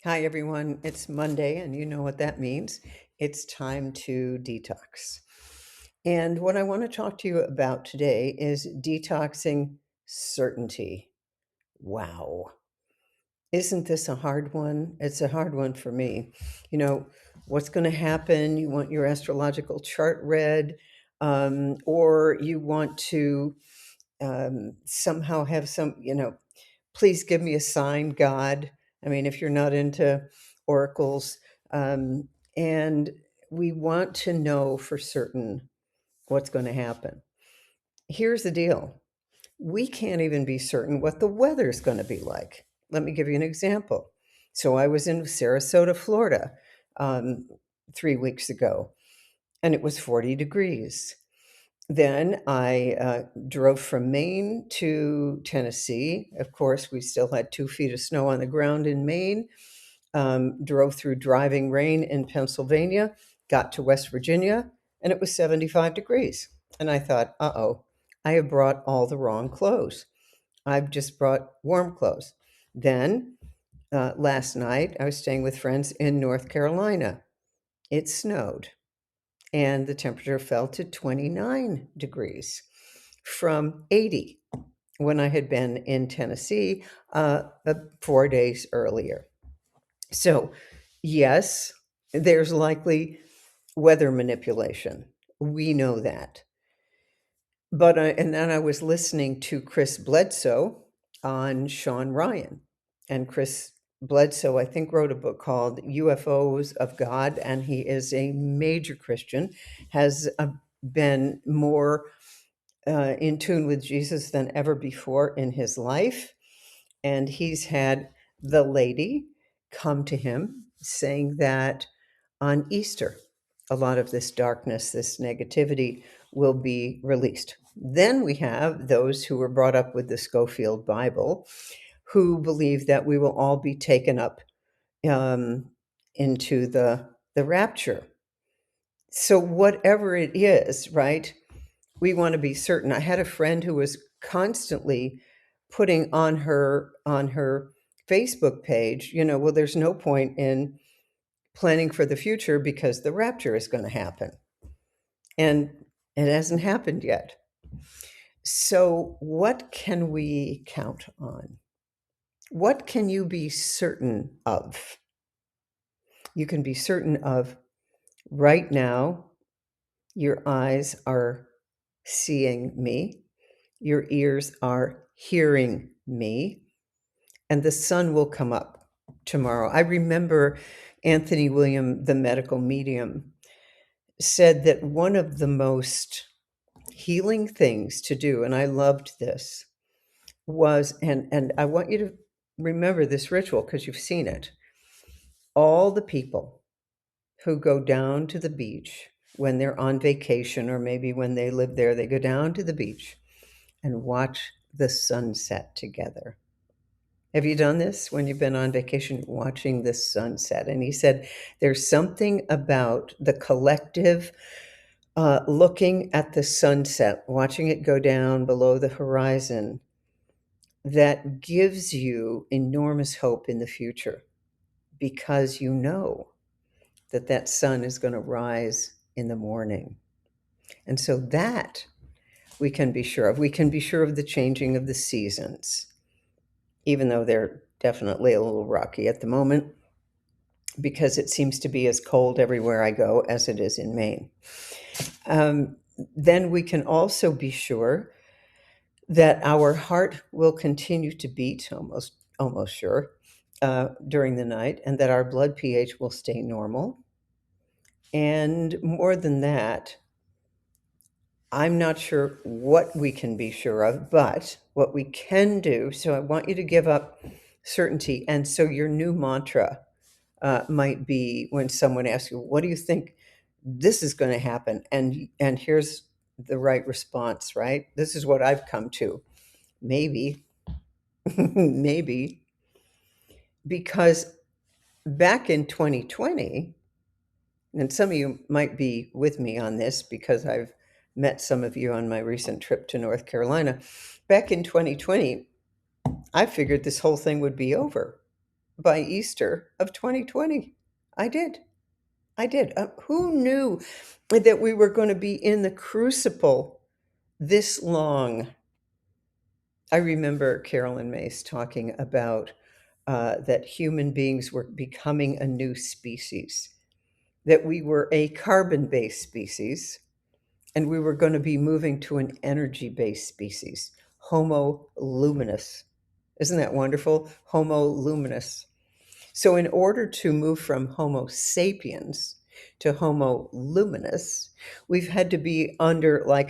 Hi, everyone. It's Monday, and you know what that means. It's time to detox. And what I want to talk to you about today is detoxing certainty. Wow. Isn't this a hard one? It's a hard one for me. You know, what's going to happen? You want your astrological chart read, or you want to somehow have please give me a sign, God. I mean, if you're not into oracles, um, and we want to know for certain what's going to happen. Here's the deal: we can't even be certain what the weather's going to be like. Let me give you an example. So I was in Sarasota, Florida, um, 3 weeks ago, and it was 40 degrees. Then I drove from Maine to Tennessee. Of course, we still had 2 feet of snow on the ground in Maine. Drove through driving rain in Pennsylvania, got to West Virginia, and it was 75 degrees. And I thought, uh-oh, I have brought all the wrong clothes. I've just brought warm clothes. Then last night, I was staying with friends in North Carolina. It snowed and the temperature fell to 29 degrees from 80 when I had been in Tennessee 4 days earlier. So, yes, there's likely weather manipulation. We know that. And then I was listening to Chris Bledsoe on Sean Ryan. And Chris Bledsoe, I think, wrote a book called UFOs of God, and he is a major Christian, has been more in tune with Jesus than ever before in his life. And he's had the lady come to him saying that on Easter, a lot of this darkness, this negativity will be released. Then we have those who were brought up with the Schofield Bible who believe that we will all be taken up um, into the rapture. So, whatever it is, right, we want to be certain. I had a friend who was constantly putting on her Facebook page, well, there's no point in planning for the future because the rapture is going to happen. And it hasn't happened yet. So, what can we count on? What can you be certain of? You can be certain of right now, your eyes are seeing me, your ears are hearing me, and the sun will come up tomorrow. I remember Anthony William, the medical medium, said that one of the most healing things to do, and I loved this, was, and I want you to remember this ritual because you've seen it. All the people who go down to the beach when they're on vacation, or maybe when they live there, they go down to the beach and watch the sunset together. Have you done this when you've been on vacation, watching the sunset? And he said there's something about the collective looking at the sunset, watching it go down below the horizon, that gives you enormous hope in the future because you know that that sun is going to rise in the morning. And so that we can be sure of. We can be sure of the changing of the seasons, even though they're definitely a little rocky at the moment because it seems to be as cold everywhere I go as it is in Maine. Um, then we can also be sure that our heart will continue to beat, almost sure, during the night, and that our blood pH will stay normal. And more than that, I'm not sure what we can be sure of, but what we can do. So I want you to give up certainty. And so your new mantra might be when someone asks you, "What do you think this is going to happen?" And here's the right response. Right? This is what I've come to. Maybe, maybe, because back in 2020, and some of you might be with me on this because I've met some of you on my recent trip to North Carolina. Back in 2020, I figured this whole thing would be over. by Easter of 2020. I did. I did. Who knew that we were going to be in the crucible this long? I remember Carolyn Mace talking about that human beings were becoming a new species, that we were a carbon-based species, and we were going to be moving to an energy-based species, Homo luminous. Isn't that wonderful? Homo luminous. So in order to move from Homo sapiens to Homo luminous, we've had to be under like